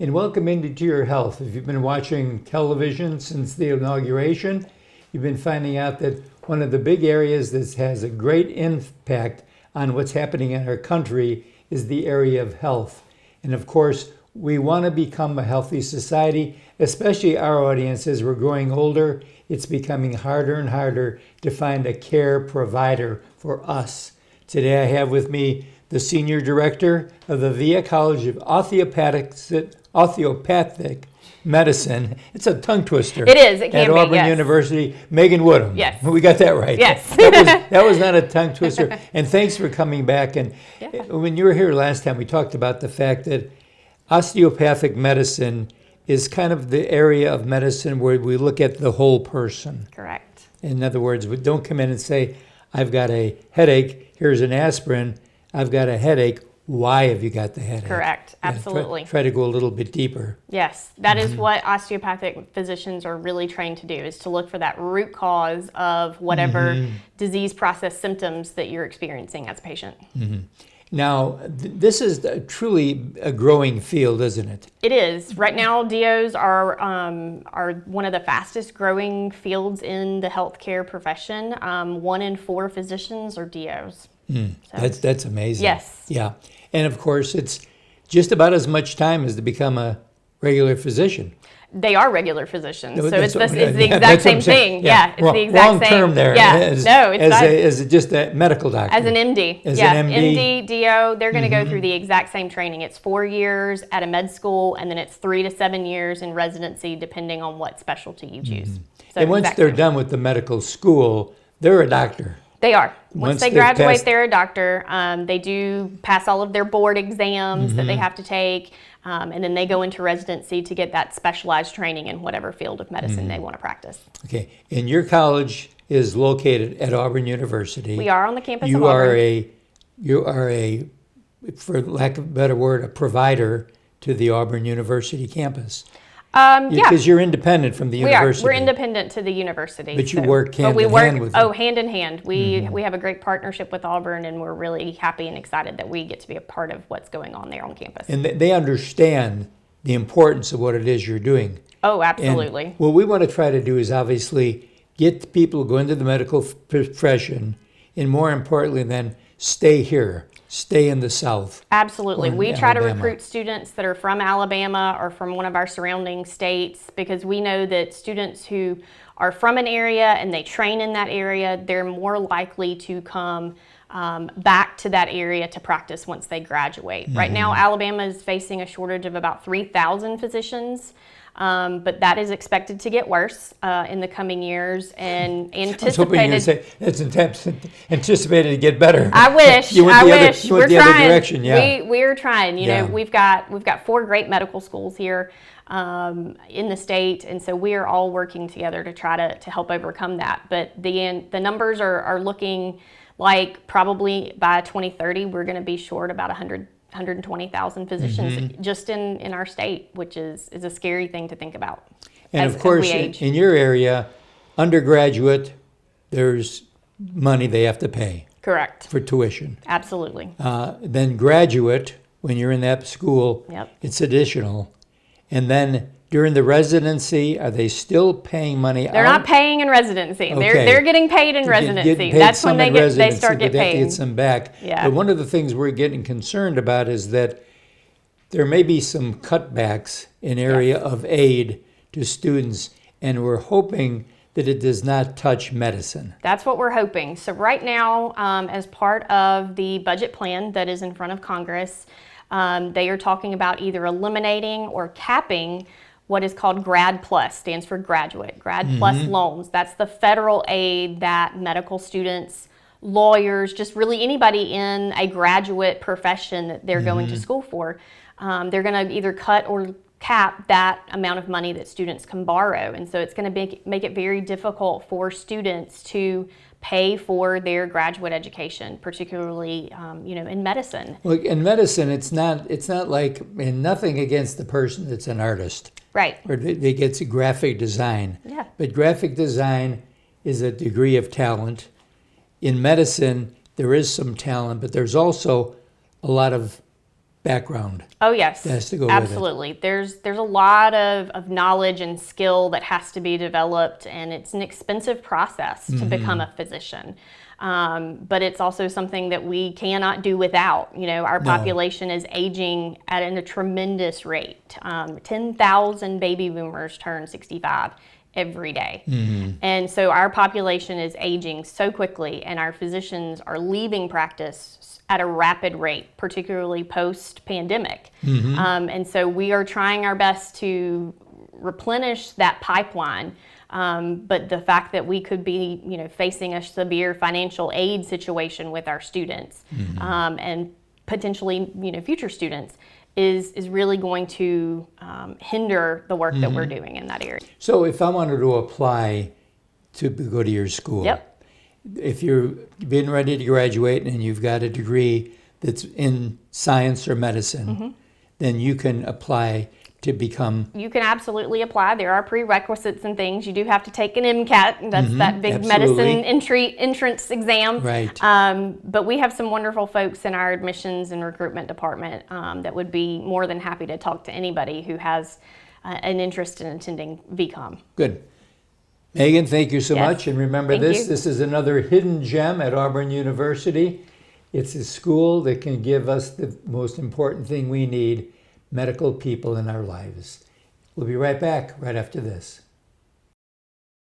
and welcome into Your Health. If you've been watching television since the inauguration, you've been finding out that one of the big areas that has a great impact on what's happening in our country is the area of health. And of course, we want to become a healthy society, especially our audience. As we're growing older, it's becoming harder and harder to find a care provider for us. Today I have with me the Senior Director of the VIA College of Osteopathic Medicine. It's a tongue twister. It is. It can at be, Auburn yes. University, Meghan Woodham. Yes. We got that right. Yes. That was not a tongue twister. And thanks for coming back. And when you were here last time, we talked about the fact that osteopathic medicine is kind of the area of medicine where we look at the whole person. Correct. In other words, we don't come in and say, I've got a headache, here's an aspirin. I've got a headache. Why have you got the headache? Correct. Absolutely. Try to go a little bit deeper. Yes, that is what osteopathic physicians are really trained to do, is to look for that root cause of whatever disease process symptoms that you're experiencing as a patient. Now, this is truly a growing field, isn't it? It is. Right now, DOs are one of the fastest growing fields in the healthcare profession. 1 in 4 physicians are DOs. So. That's amazing. Yes. Yeah. And of course, it's just about as much time as to become a regular physician. They are regular physicians, so That's it's the exact same thing. Yeah, it's the exact wrong same. term there. Yeah, no, it's not. As just a medical doctor. As an MD. As yeah, an MD. MD, DO, they're going to go through the exact same training. It's 4 years at a med school, and then it's 3 to 7 years in residency, depending on what specialty you choose. So And once they're done with the medical school, they're a doctor. They are. Once they they've graduate, passed- they're a doctor. They do pass all of their board exams that they have to take, and then they go into residency to get that specialized training in whatever field of medicine they want to practice. Okay. And your college is located at Auburn University. We are on the campus of You Auburn. are a, for lack of a better word, a provider to the Auburn University campus. Yeah. Because you're independent from the university. We're independent to the university. But you work hand in hand with Oh, them. hand in hand. We have a great partnership with Auburn, and we're really happy and excited that we get to be a part of what's going on there on campus. And they understand the importance of what it is you're doing. Oh, absolutely. And what we want to try to do is obviously get people to go into the medical profession, and more importantly then, stay here. Stay in the South. Absolutely. Or in We try to Alabama. recruit students that are from Alabama or from one of our surrounding states, because we know that students who are from an area and they train in that area, they're more likely to come back to that area to practice once they graduate. Right now, Alabama is facing a shortage of about 3,000 physicians. But that is expected to get worse in the coming years, and I was hoping you were going to say it's anticipated to get better. I wish. You went the We're other trying. direction, yeah. We're trying. You know, Yeah. we've got 4 great medical schools here in the state, and so we are all working together to try to help overcome that. But the numbers are looking like probably by 2030 we're going to be short about 120,000 physicians just in our state, which is a scary thing to think about. And as of course, we age. in your area, undergraduate, there's money they have to pay Correct. for tuition. Absolutely. Then graduate, when you're in that school, Yep. it's additional. And then during the residency, are they still paying money They're out? not paying in residency. Okay. They're getting paid in They residency. get paid That's some when in they residency, start but get they have to paid. get some back. Yeah. But one of the things we're getting concerned about is that there may be some cutbacks in area of aid to students, and we're hoping that it does not touch medicine. That's what we're hoping. So right now, as part of the budget plan that is in front of Congress, they are talking about either eliminating or capping what is called Grad Plus, stands for graduate, Grad Plus loans. That's the federal aid that medical students, lawyers, just really anybody in a graduate profession that they're going to school for, they're going to either cut or cap that amount of money that students can borrow. And so it's going to make it very difficult for students to pay for their graduate education, particularly in medicine. Well, in medicine, it's not like, and nothing against the person that's an artist. Right. Or they get graphic design. Yeah. But graphic design is a degree of talent. In medicine, there is some talent, but there's also a lot of background. Oh, yes. That has to go with it. Absolutely. There's a lot of knowledge and skill that has to be developed, and it's an expensive process to become a physician. But it's also something that we cannot do without. You know, our population is aging at a tremendous rate. 10,000 baby boomers turn 65 every day. And so our population is aging so quickly, and our physicians are leaving practice at a rapid rate, particularly post-pandemic. And so we are trying our best to replenish that pipeline. But the fact that we could be, you know, facing a severe financial aid situation with our students, and potentially, you know, future students, is really going to hinder the work that we're doing in that area. So if I wanted to apply to go to your school, if you're getting ready to graduate and you've got a degree that's in science or medicine, then you can apply to become... You can absolutely apply. There are prerequisites and things. You do have to take an MCAT. That's that big medicine entrance exam. Right. But we have some wonderful folks in our admissions and recruitment department that would be more than happy to talk to anybody who has an interest in attending VCOM. Good. Meghan, thank you so much. And remember Thank you. this is another hidden gem at Auburn University. It's a school that can give us the most important thing we need, medical people in our lives. We'll be right back right after this.